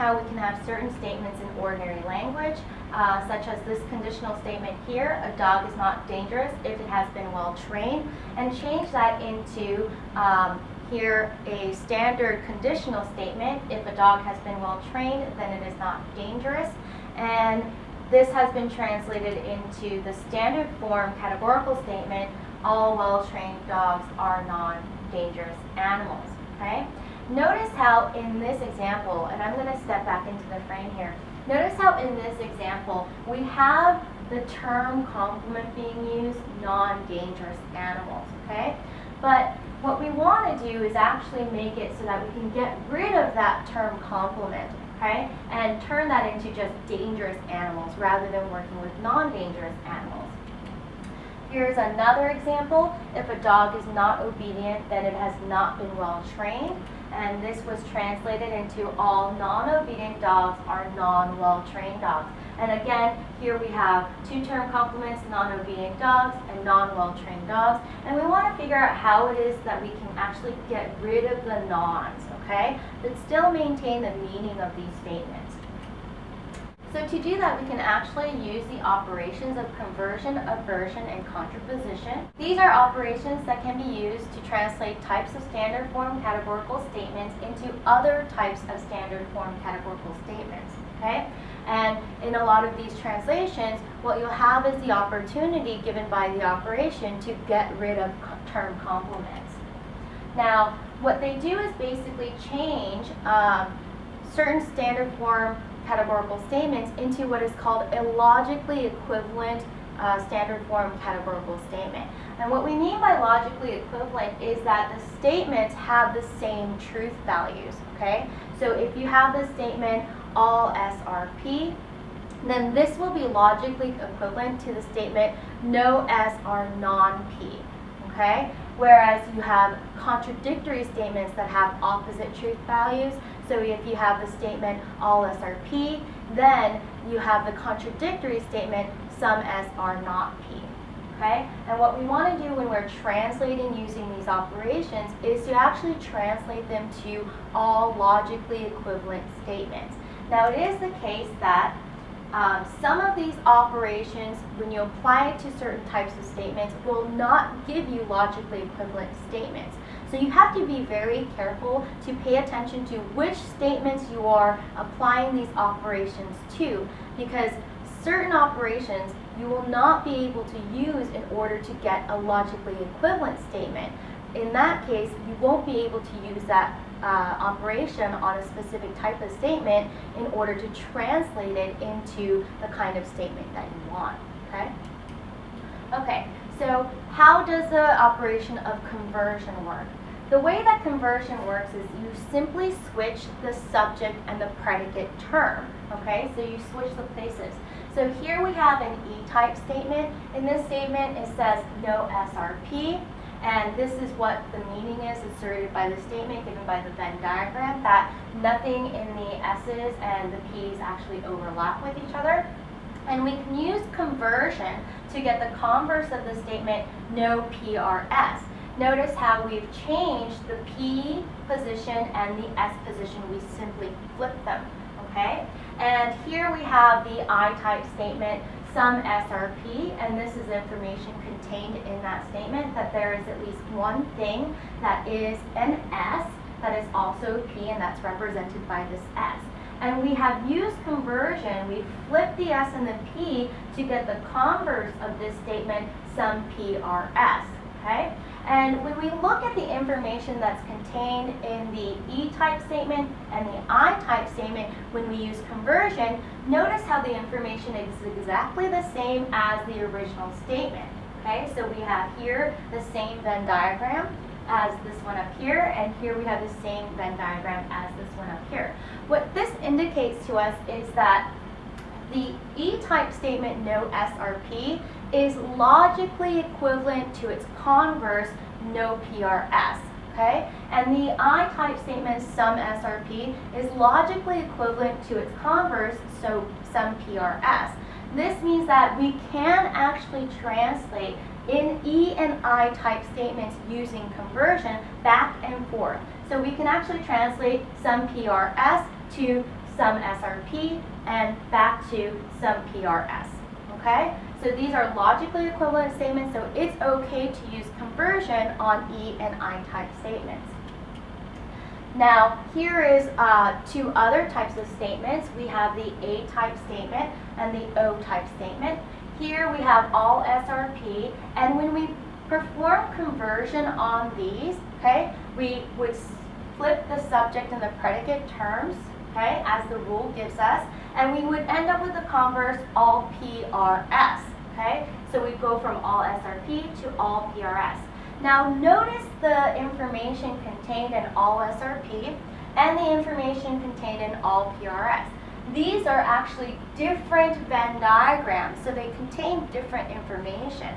how we can have certain statements in ordinary language, such as this conditional statement here, a dog is not dangerous if it has been well trained, and change that into here a standard conditional statement. If a dog has been well trained, then it is not dangerous. And this has been translated into the standard form categorical statement, all well-trained dogs are non-dangerous animals, okay? Notice how in this example, and I'm going to step back into the frame here, notice how in this example we have the term complement being used, non-dangerous animals, okay? But what we want to do is actually make it so that we can get rid of that term complement, okay? And turn that into just dangerous animals rather than working with non-dangerous animals. Here's another example. If a dog is not obedient, then it has not been well trained. And this was translated into all non-obedient dogs are non-well trained dogs. And again, here we have two term complements, non-obedient dogs and non-well trained dogs. And we want to figure out how it is that we can actually get rid of the nons, okay? But still maintain the meaning of these statements. So to do that, we can actually use the operations of conversion, obversion, and contraposition. These are operations that can be used to translate types of standard form categorical statements into other types of standard form categorical statements, okay? And in a lot of these translations, what you'll have is the opportunity given by the operation to get rid of term complements. Now, what they do is basically change certain standard form categorical statements into what is called a logically equivalent standard form categorical statement. And what we mean by logically equivalent is that the statements have the same truth values, okay? So if you have the statement all S are P, then this will be logically equivalent to the statement no S are non-P, okay? Whereas you have contradictory statements that have opposite truth values. So if you have the statement all S are P, then you have the contradictory statement some S are not P. Okay? And what we want to do when we're translating using these operations is to actually translate them to all logically equivalent statements. Now it is the case that some of these operations, when you apply it to certain types of statements, will not give you logically equivalent statements. So you have to be very careful to pay attention to which statements you are applying these operations to, because certain operations you will not be able to use in order to get a logically equivalent statement. In that case, you won't be able to use that operation on a specific type of statement in order to translate it into the kind of statement that you want, okay? Okay, so how does the operation of conversion work? The way that conversion works is you simply switch the subject and the predicate term, okay? So you switch the places. So here we have an E-type statement. In this statement, it says no SRP. And this is what the meaning is asserted by the statement given by the Venn diagram, that nothing in the S's and the P's actually overlap with each other. And we can use conversion to get the converse of the statement, no PRS. Notice how we've changed the P position and the S position. We simply flip them, okay? And here we have the I-type statement, some SRP, and this is information contained in that statement that there is at least one thing that is an S that is also P, and that's represented by this S. And we have used conversion. We flipped the S and the P to get the converse of this statement, some PRS, okay? And when we look at the information that's contained in the E-type statement and the I-type statement, when we use conversion, notice how the information is exactly the same as the original statement. Okay, so we have here the same Venn diagram as this one up here, and here we have the same Venn diagram as this one up here. What this indicates to us is that the E-type statement, no SRP, is logically equivalent to its converse, no PRS, okay? And the I-type statement, some SRP, is logically equivalent to its converse, so some PRS. This means that we can actually translate in E and I-type statements using conversion back and forth. So we can actually translate some PRS to some SRP, and back to some PRS. Okay? So these are logically equivalent statements, so it's okay to use conversion on E and I type statements. Now, here is two other types of statements. We have the A type statement and the O type statement. Here we have all SRP, and when we perform conversion on these, okay, we would flip the subject and the predicate terms, okay, as the rule gives us, and we would end up with the converse, all PRS, okay? So we go from all SRP to all PRS. Now notice the information contained in all SRP and the information contained in all PRS. These are actually different Venn diagrams, so they contain different information.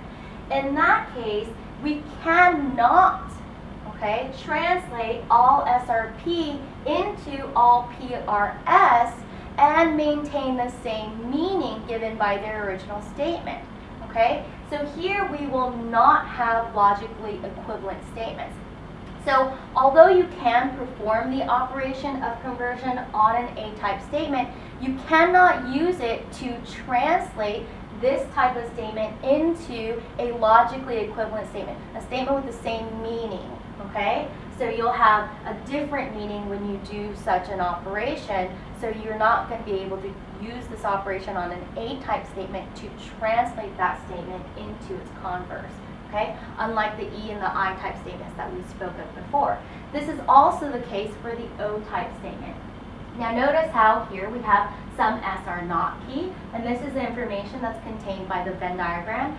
In that case, we cannot, okay, translate all SRP into all PRS and maintain the same meaning given by their original statement. Okay? So here we will not have logically equivalent statements. So although you can perform the operation of conversion on an A-type statement, you cannot use it to translate this type of statement into a logically equivalent statement, a statement with the same meaning. Okay? So you'll have a different meaning when you do such an operation, so you're not going to be able to use this operation on an A-type statement to translate that statement into its converse, okay? Unlike the E and the I-type statements that we spoke of before. This is also the case for the O-type statement. Now notice how here we have some S are not key, and this is the information that's contained by the Venn diagram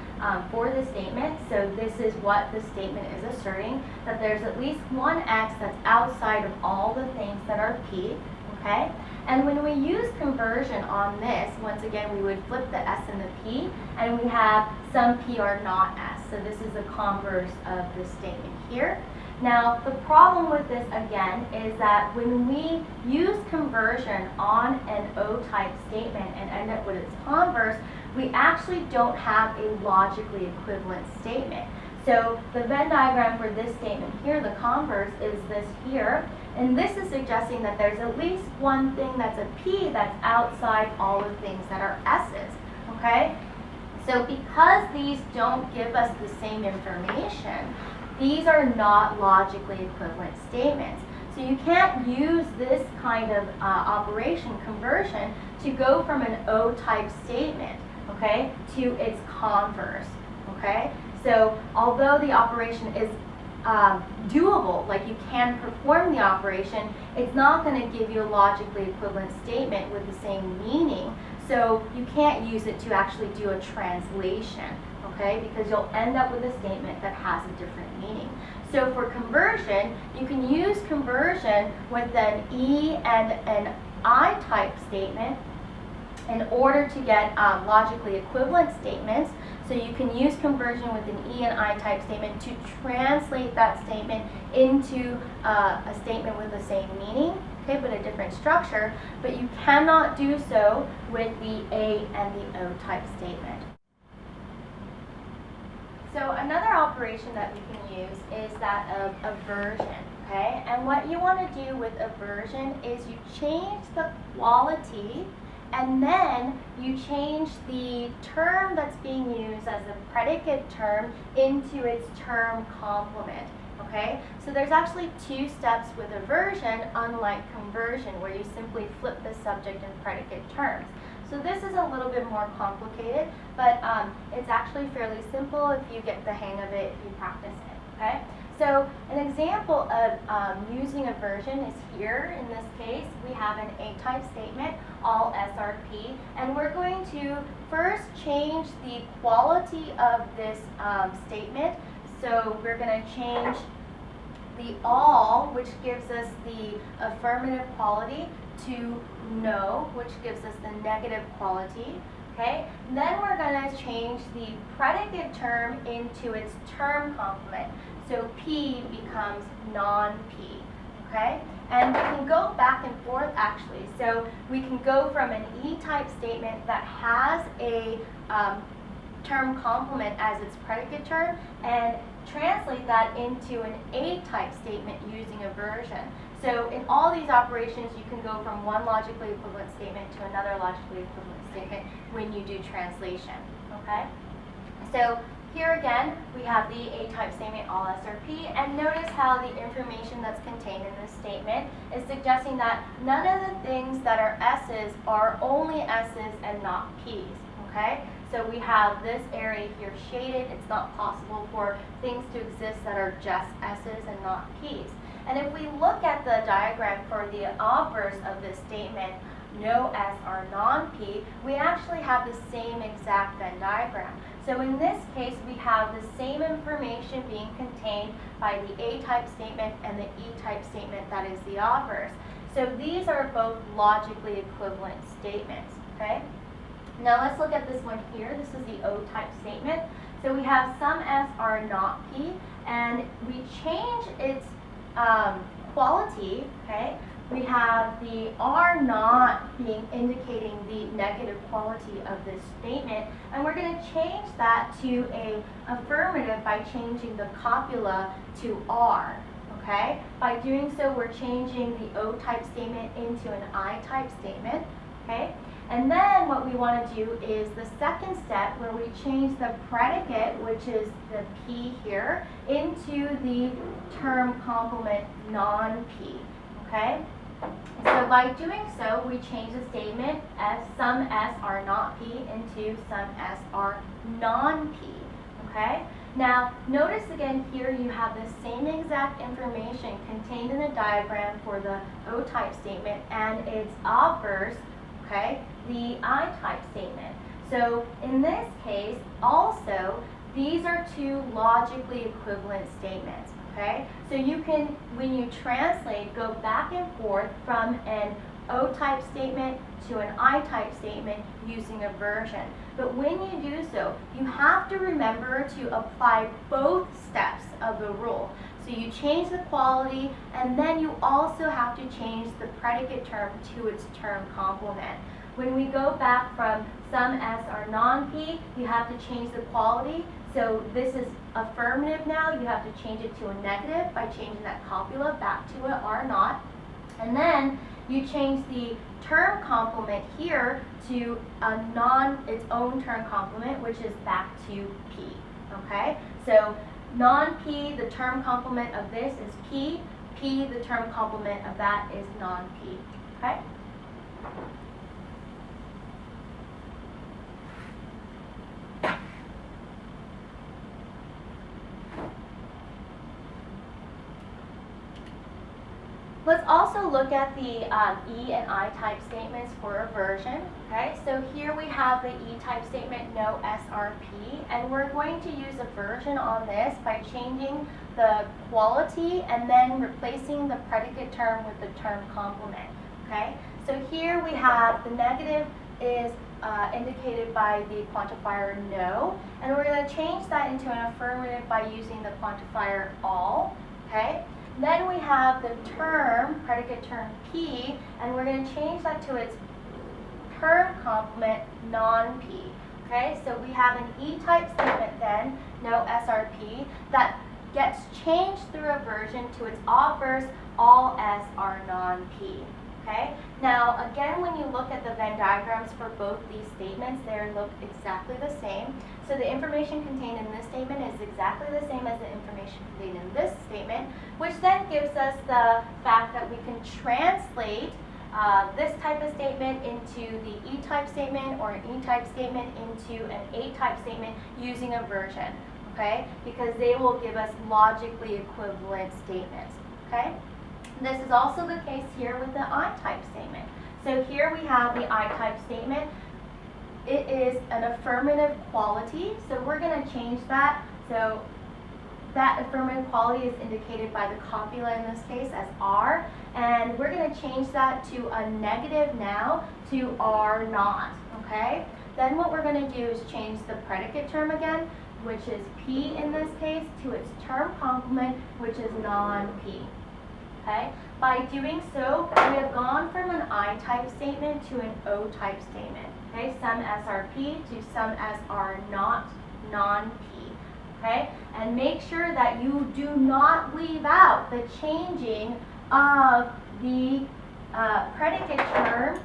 for the statement. So this is what the statement is asserting, that there's at least one X that's outside of all the things that are P, okay? And when we use conversion on this, once again, we would flip the S and the P, and we have some P are not S. So this is the converse of the statement here. Now, the problem with this, again, is that when we use conversion on an O-type statement and end up with its converse, we actually don't have a logically equivalent statement. So the Venn diagram for this statement here, the converse, is this here. And this is suggesting that there's at least one thing that's a P that's outside all the things that are S's, okay? So because these don't give us the same information, these are not logically equivalent statements. So you can't use this kind of operation, conversion, to go from an O-type statement, okay, to its converse, okay? So although the operation is doable, like you can perform the operation, it's not going to give you a logically equivalent statement with the same meaning. So you can't use it to actually do a translation, okay? Because you'll end up with a statement that has a different meaning. So for conversion, you can use conversion with an E and an I type statement in order to get logically equivalent statements. So you can use conversion with an E and I type statement to translate that statement into a statement with the same meaning, okay, but a different structure, but you cannot do so with the A and the O type statement. So another operation that we can use is that of aversion, okay? And what you want to do with aversion is you change the quality and then you change the term that's being used as a predicate term into its term complement, okay? So there's actually two steps with aversion, unlike conversion, where you simply flip the subject and predicate terms. So this is a little bit more complicated, but it's actually fairly simple if you get the hang of it, if you practice it, okay? So an example of using aversion is here. In this case, we have an A-type statement, all SRP, and we're going to first change the quality of this statement. So we're going to change the all, which gives us the affirmative quality, to no, which gives us the negative quality. Okay? Then we're going to change the predicate term into its term complement. So P becomes non-P. Okay? And we can go back and forth actually. So we can go from an E-type statement that has a term complement as its predicate term and translate that into an A-type statement using aversion. So in all these operations, you can go from one logically equivalent statement to another logically equivalent statement when you do translation, okay? So here again, we have the A-type statement, all S are P, and notice how the information that's contained in this statement is suggesting that none of the things that are S's are only S's and not P's, okay? So we have this area here shaded. It's not possible for things to exist that are just S's and not P's. And if we look at the diagram for the obverse of this statement, no S are non-P, we actually have the same exact Venn diagram. So in this case, we have the same information being contained by the A-type statement and the E-type statement that is the obverse. So these are both logically equivalent statements, okay? Now let's look at this one here. This is the O-type statement. So we have some S are not P, and we change its quality, okay? We have the R not being indicating the negative quality of this statement, and we're going to change that to a affirmative by changing the copula to R, okay? By doing so, we're changing the O-type statement into an I-type statement, okay? And then what we want to do is the second step where we change the predicate, which is the P here, into the term complement non-P, okay? So by doing so, we change the statement as some S are not P into some S are non-P, okay? Now, notice again here you have the same exact information contained in the diagram for the O-type statement and its obverse, okay, the I-type statement. So in this case, also, these are two logically equivalent statements. Okay, so you can, when you translate, go back and forth from an O-type statement to an I-type statement using aversion. But when you do so, you have to remember to apply both steps of the rule. So you change the quality, and then you also have to change the predicate term to its term complement. When we go back from some S are non-P, you have to change the quality. So this is affirmative now. You have to change it to a negative by changing that copula back to a R naught. And then you change the term complement here to a its own term complement, which is back to P. Okay? So non-P, the term complement of this is P. P, the term complement of that is non-P. Okay? Let's also look at the E and I type statements for aversion. Okay, so here we have the E type statement, no SRP, and we're going to use aversion on this by changing the quality and then replacing the predicate term with the term complement. Okay, so here we have the negative is indicated by the quantifier no, and we're going to change that into an affirmative by using the quantifier all. Okay. Then we have the term, predicate term P, and we're going to change that to its term complement non-P. Okay, so we have an E-type statement then, no SRP, that gets changed through aversion to its obverse, all S are non-P. Okay, now again, when you look at the Venn diagrams for both these statements, they look exactly the same. So the information contained in this statement is exactly the same as the information contained in this statement, which then gives us the fact that we can translate this type of statement into the E-type statement or an E-type statement into an A-type statement using aversion, okay? Because they will give us logically equivalent statements, okay? This is also the case here with the I-type statement. So here we have the I-type statement. It is an affirmative quality, so we're going to change that. So that affirmative quality is indicated by the copula in this case as R, and we're going to change that to a negative now to R naught, okay? Then what we're going to do is change the predicate term again, which is P in this case, to its term complement, which is non-P. Okay? By doing so, we have gone from an I-type statement to an O-type statement. Okay? Some SRP to some SR not non-P. okay? And make sure that you do not leave out the changing of the predicate term,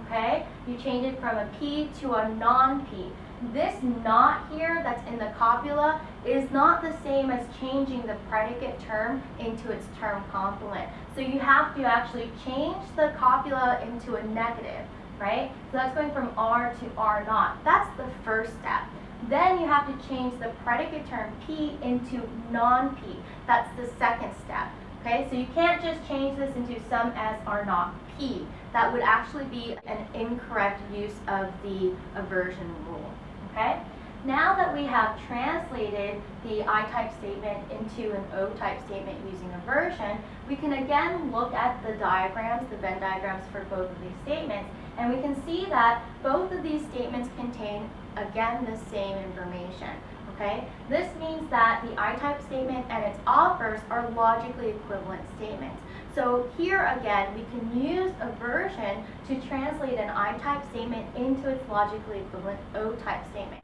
okay? You change it from a P to a non-P. This not here that's in the copula is not the same as changing the predicate term into its term complement. So you have to actually change the copula into a negative, right? So that's going from R to R naught. That's the first step. Then you have to change the predicate term P into non-P. That's the second step. Okay, so you can't just change this into some S R naught P. That would actually be an incorrect use of the aversion rule. Okay, now that we have translated the I-type statement into an O-type statement using aversion, we can again look at the diagrams, the Venn diagrams for both of these statements, and we can see that both of these statements contain, again, the same information. Okay? This means that the I-type statement and its obverse are logically equivalent statements. So here again, we can use aversion to translate an I-type statement into its logically equivalent O-type statement.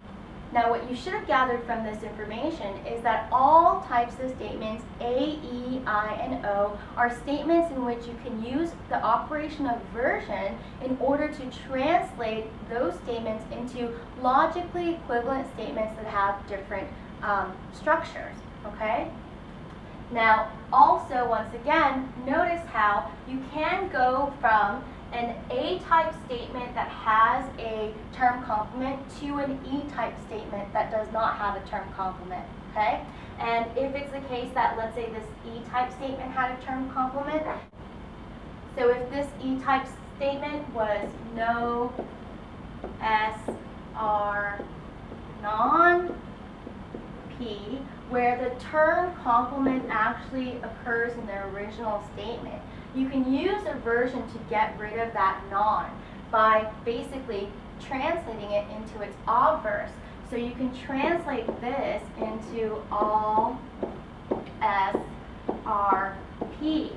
Now what you should have gathered from this information is that all types of statements, A, E, I, and O, are statements in which you can use the operation of aversion in order to translate those statements into logically equivalent statements that have different structures, okay? Now, also, once again, notice how you can go from an A-type statement that has a term complement to an E-type statement that does not have a term complement, okay? And if it's the case that, let's say, this E-type statement had a term complement, so if this E-type statement was no S, R, non, P, where the term complement actually occurs in the original statement, you can use aversion to get rid of that non by basically translating it into its obverse. So you can translate this into all S, R, P,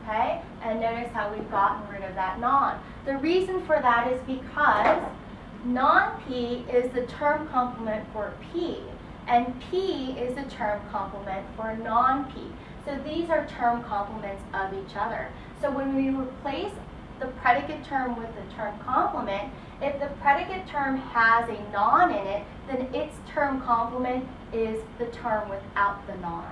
okay? And notice how we've gotten rid of that non. The reason for that is because non-P is the term complement for P, and P is the term complement for non-P. So these are term complements of each other. So when we replace the predicate term with the term complement, if the predicate term has a non in it, then its term complement is the term without the non.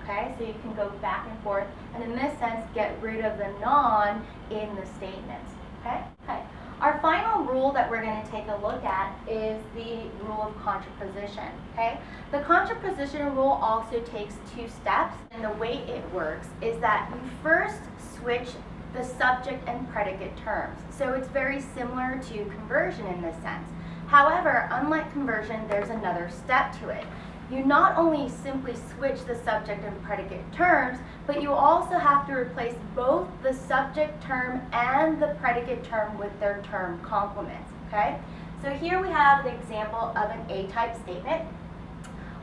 Okay, so you can go back and forth, and in this sense, get rid of the non in the statements. Okay? Okay. Our final rule that we're going to take a look at is the rule of contraposition. Okay? The contraposition rule also takes two steps, and the way it works is that you first switch the subject and predicate terms. So it's very similar to conversion in this sense. However, unlike conversion, there's another step to it. You not only simply switch the subject and predicate terms, but you also have to replace both the subject term and the predicate term with their term complements, okay? So here we have the example of an A-type statement,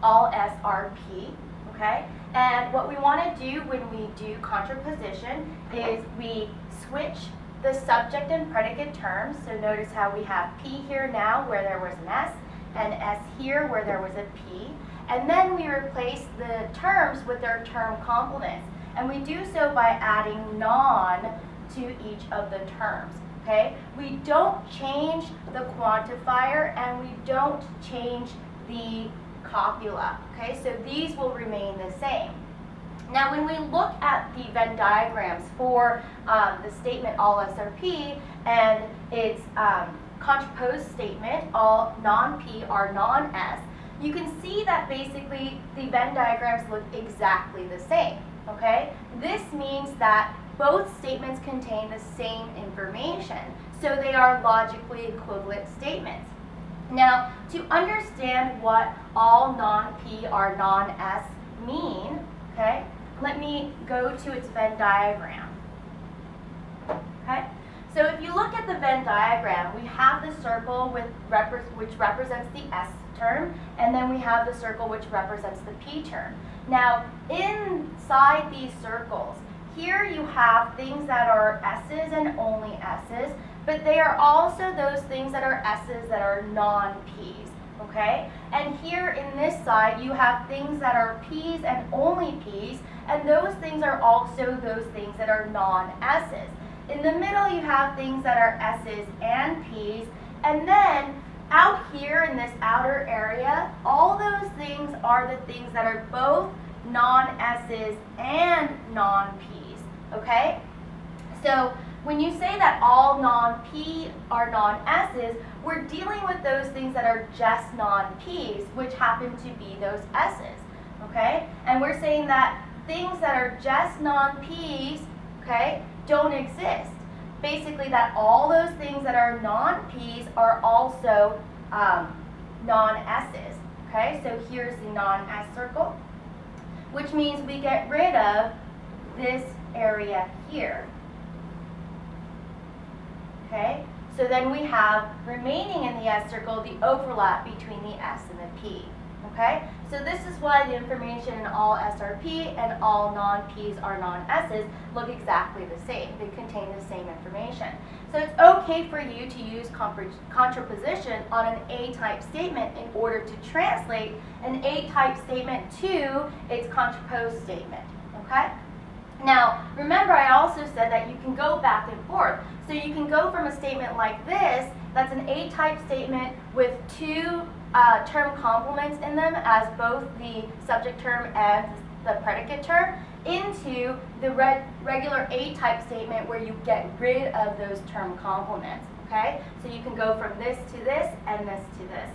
all S R P, okay? And what we want to do when we do contraposition is we switch the subject and predicate terms. So notice how we have P here now where there was an S, and S here where there was a P. And then we replace the terms with their term complements. And we do so by adding non to each of the terms, okay? We don't change the quantifier and we don't change the copula, okay? So these will remain the same. Now when we look at the Venn diagrams for the statement all SRP and its contraposed statement, all non-P are non-S, you can see that basically the Venn diagrams look exactly the same, okay? This means that both statements contain the same information, so they are logically equivalent statements. Now, to understand what all non-P are non-S mean, okay, let me go to its Venn diagram, okay? So if you look at the Venn diagram, we have the circle which represents the S term, and then we have the circle which represents the P term. Now, inside these circles, here you have things that are S's and only S's, but they are also those things that are S's that are non-P's, okay? And here in this side, you have things that are P's and only P's, and those things are also those things that are non-S's. In the middle, you have things that are S's and P's, and then out here in this outer area, all those things are the things that are both non-S's and non-P's, okay? So when you say that all non-P are non-S's, we're dealing with those things that are just non-P's, which happen to be those S's, okay? And we're saying that things that are just non-P's, okay, don't exist. Basically that all those things that are non-P's are also non-S's, okay? So here's the non-S circle, which means we get rid of this area here. Okay, so then we have remaining in the S circle the overlap between the S and the P. Okay, so this is why the information in all S are P and all non-P's are non-S's look exactly the same. They contain the same information. So it's okay for you to use contraposition on an A-type statement in order to translate an A-type statement to its contraposed statement. Okay? Now, remember I also said that you can go back and forth. So you can go from a statement like this, that's an A-type statement with two term complements in them as both the subject term and the predicate term, into the regular A-type statement where you get rid of those term complements, okay? So you can go from this to this and this to this.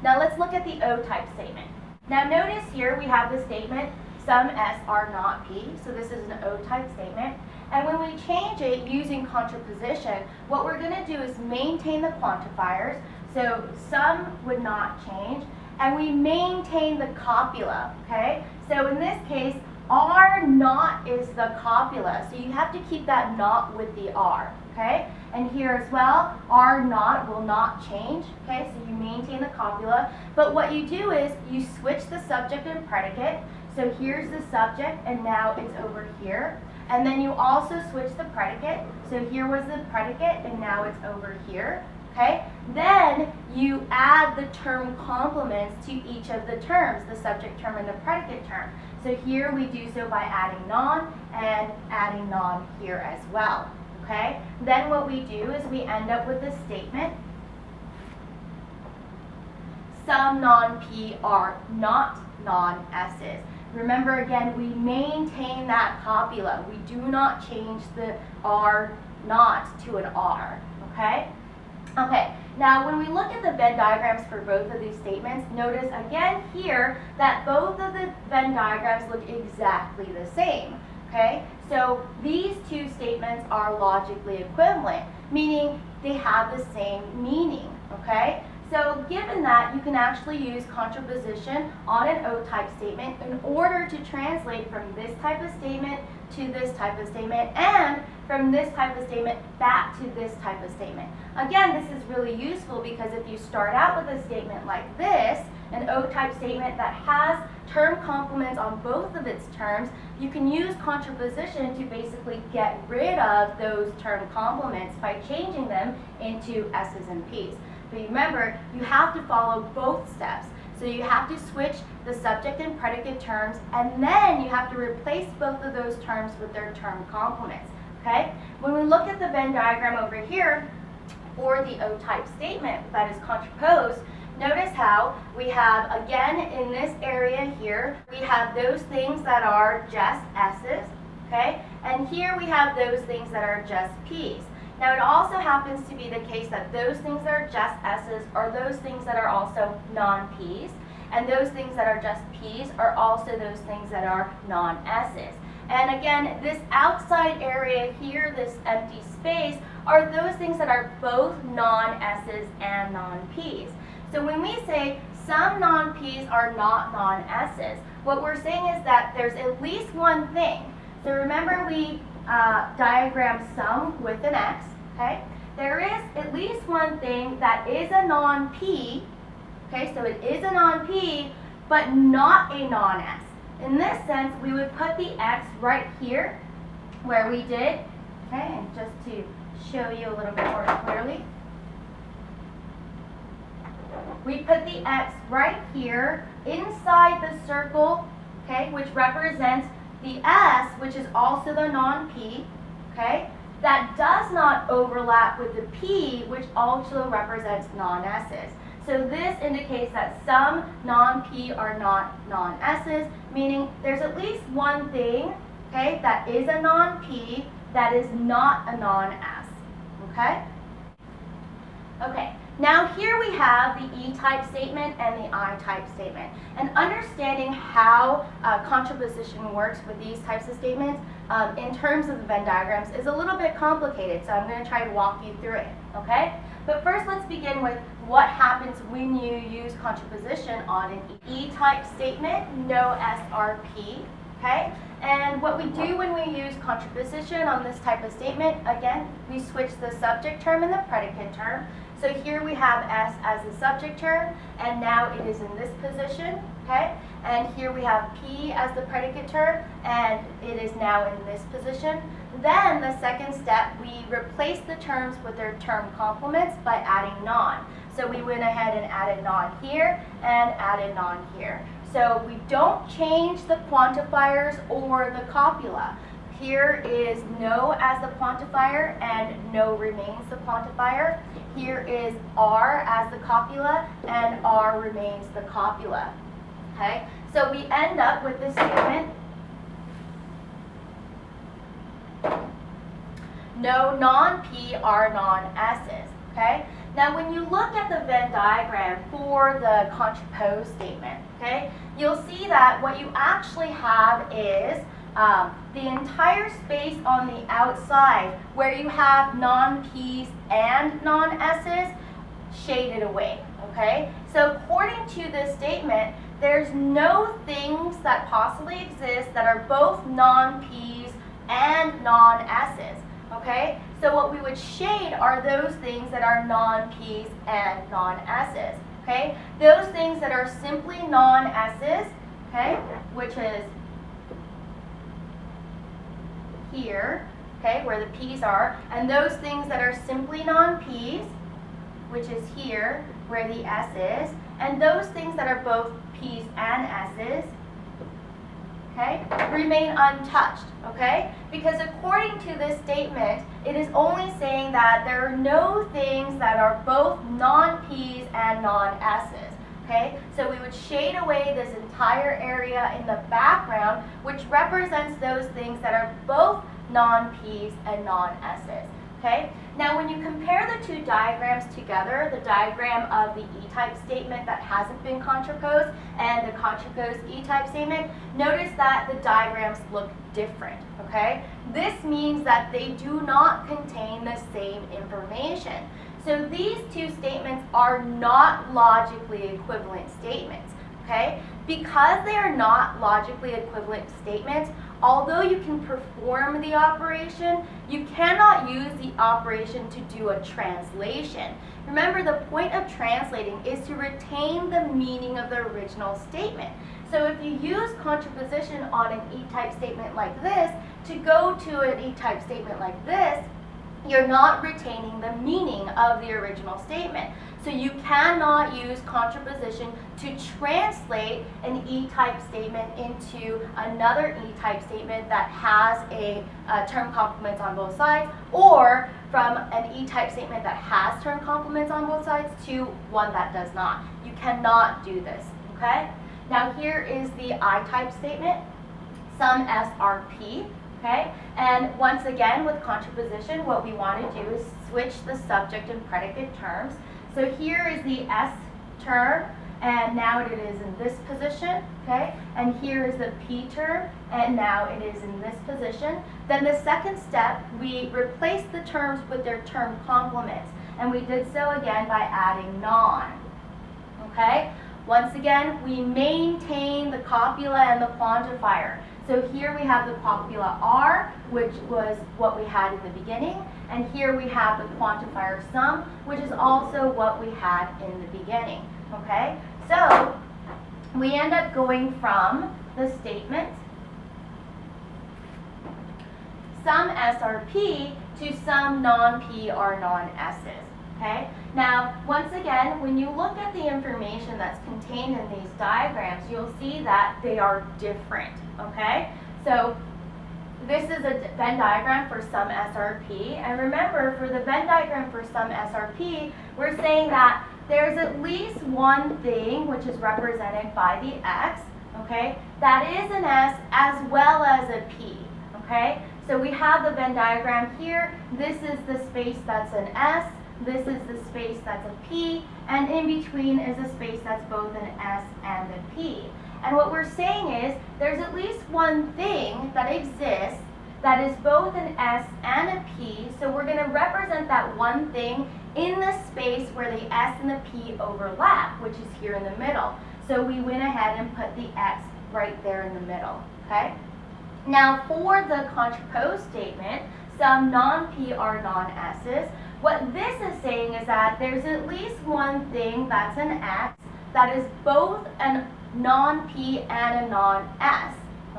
Now let's look at the O-type statement. Now notice here we have the statement, some S are not P, so this is an O-type statement. And when we change it using contraposition, what we're going to do is maintain the quantifiers, so some would not change, and we maintain the copula, okay? So in this case, R not is the copula, so you have to keep that not with the R, okay? And here as well, R not will not change, okay? So you maintain the copula, but what you do is you switch the subject and predicate. So here's the subject, and now it's over here. And then you also switch the predicate. So here was the predicate, and now it's over here. Okay? Then you add the term complements to each of the terms, the subject term and the predicate term. So here we do so by adding non and adding non here as well. Okay? Then what we do is we end up with a statement. Some non-P are not non-S's. Remember again, we maintain that copula. We do not change the R not to an R, okay? Okay, now when we look at the Venn diagrams for both of these statements, notice again here that both of the Venn diagrams look exactly the same, okay? So these two statements are logically equivalent, meaning they have the same meaning, okay? So given that, you can actually use contraposition on an O-type statement in order to translate from this type of statement to this type of statement, and from this type of statement back to this type of statement. Again, this is really useful because if you start out with a statement like this, an O-type statement that has term complements on both of its terms, you can use contraposition to basically get rid of those term complements by changing them into S's and P's. But remember, you have to follow both steps. So you have to switch the subject and predicate terms, and then you have to replace both of those terms with their term complements, okay? When we look at the Venn diagram over here for the O-type statement that is contraposed, notice how we have, again, in this area here, we have those things that are just S's, okay? And here we have those things that are just P's. Now, it also happens to be the case that those things that are just S's are those things that are also non-P's, and those things that are just P's are also those things that are non-S's. And again, this outside area here, this empty space, are those things that are both non-S's and non-P's. So when we say some non-P's are not non-S's, what we're saying is that there's at least one thing. So remember we diagram some with an X, okay? There is at least one thing that is a non-P, okay? So it is a non-P, but not a non-S. In this sense, we would put the X right here where we did, okay? And just to show you a little bit more clearly. We put the X right here inside the circle, okay, which represents the S, which is also the non-P, okay, that does not overlap with the P, which also represents non-S's. So this indicates that some non-P are not non-S's, meaning there's at least one thing, okay, that is a non-P that is not a non-S, okay? Okay, now here we have the E-type statement and the I-type statement. And understanding how contraposition works with these types of statements in terms of the Venn diagrams is a little bit complicated, so I'm going to try to walk you through it, okay? But first let's begin with what happens when you use contraposition on an E-type statement, no SRP, okay? And what we do when we use contraposition on this type of statement, again, we switch the subject term and the predicate term. So here we have S as the subject term, and now it is in this position, okay? And here we have P as the predicate term, and it is now in this position. Then the second step, we replace the terms with their term complements by adding non. So we went ahead and added non here and added non here. So we don't change the quantifiers or the copula. Here is no as the quantifier and no remains the quantifier. Here is R as the copula and R remains the copula. Okay, so we end up with this statement. No non-P are non-S's. Okay, now when you look at the Venn diagram for the contrapose statement, okay, you'll see that what you actually have is the entire space on the outside where you have non-P's and non-S's shaded away, okay? So according to this statement, there's no things that possibly exist that are both non-P's and non-S's, okay? So what we would shade are those things that are non-P's and non-S's, okay? Those things that are simply non-S's, okay, which is here, okay, where the P's are, and those things that are simply non-P's, which is here, where the S is, and those things that are both P's and S's, okay, remain untouched, okay? Because according to this statement, it is only saying that there are no things that are both non-P's and non-S's, okay? So we would shade away this entire area in the background, which represents those things that are both non-P's and non-S's, okay? Now when you compare the two diagrams together, the diagram of the E-type statement that hasn't been contraposed and the contraposed E-type statement, notice that the diagrams look different, okay? This means that they do not contain the same information. So these two statements are not logically equivalent statements, okay? Because they are not logically equivalent statements, although you can perform the operation, you cannot use the operation to do a translation. Remember, the point of translating is to retain the meaning of the original statement. So if you use contraposition on an E-type statement like this, to go to an E-type statement like this, you're not retaining the meaning of the original statement. So you cannot use contraposition to translate an E-type statement into another E-type statement that has a term complements on both sides, or from an E-type statement that has term complements on both sides to one that does not. You cannot do this, okay? Now here is the I-type statement, some SRP. Okay, and once again with contraposition, what we want to do is switch the subject and predicate terms. So here is the S term, and now it is in this position, okay? And here is the P term, and now it is in this position. Then the second step, we replace the terms with their term complements, and we did so again by adding non, okay? Once again, we maintain the copula and the quantifier. So here we have the copula R, which was what we had in the beginning, and here we have the quantifier some, which is also what we had in the beginning, okay? So we end up going from the statement some SRP to some non-P or non-S's, Okay? Now, once again, when you look at the information that's contained in these diagrams, you'll see that they are different. Okay? So, this is a Venn diagram for some SRP, and remember, for the Venn diagram for some SRP, we're saying that there's at least one thing, which is represented by the X, okay, that is an S as well as a P, okay? So we have the Venn diagram here. This is the space that's an S, this is the space that's a P, and in between is a space that's both an S and a P. And what we're saying is there's at least one thing that exists that is both an S and a P, so we're going to represent that one thing in the space where the S and the P overlap, which is here in the middle. So we went ahead and put the X right there in the middle, okay? Now for the contrapose statement, some non-P are non-S's, what this is saying is that there's at least one thing that's an X that is both a non-P and a non-S,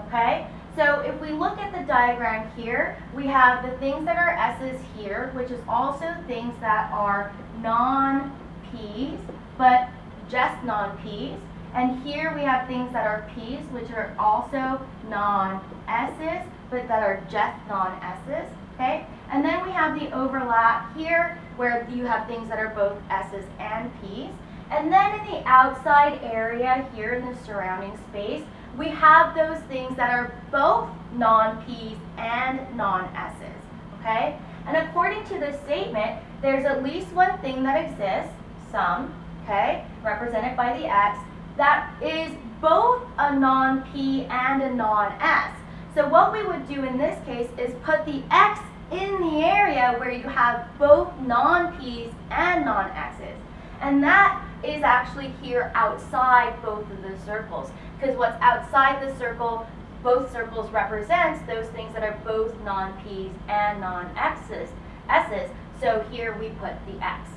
okay? So if we look at the diagram here, we have the things that are S's here, which is also things that are non-P's, but just non-P's. And here we have things that are P's, which are also non-S's, but that are just non-S's, okay? And then we have the overlap here, where you have things that are both S's and P's. And then in the outside area here in the surrounding space, we have those things that are both non-P's and non-S's, okay? And according to this statement, there's at least one thing that exists, some, okay, represented by the X, that is both a non-P and a non-S. So what we would do in this case is put the X in the area where you have both non-P's and non-S's. And that is actually here outside both of the circles. Because what's outside the circle, both circles represents those things that are both non-P's and non-S's. So here we put the X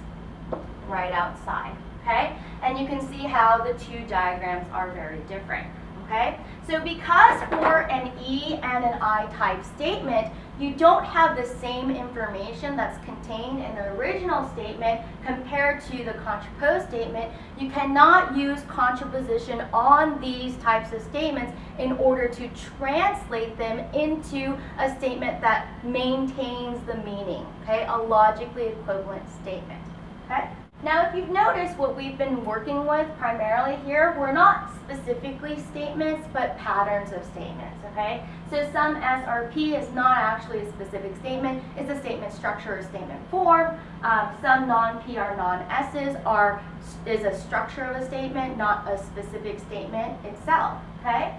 right outside, okay? And you can see how the two diagrams are very different, okay? So because for an E and an I type statement, you don't have the same information that's contained in the original statement compared to the contrapose statement, you cannot use contraposition on these types of statements in order to translate them into a statement that maintains the meaning, okay? A logically equivalent statement, okay? Now, if you've noticed what we've been working with primarily here, we're not specifically statements, but patterns of statements, okay? So some SRP is not actually a specific statement, it's a statement structure or statement form. Some non-P or non-S's is a structure of a statement, not a specific statement itself, okay?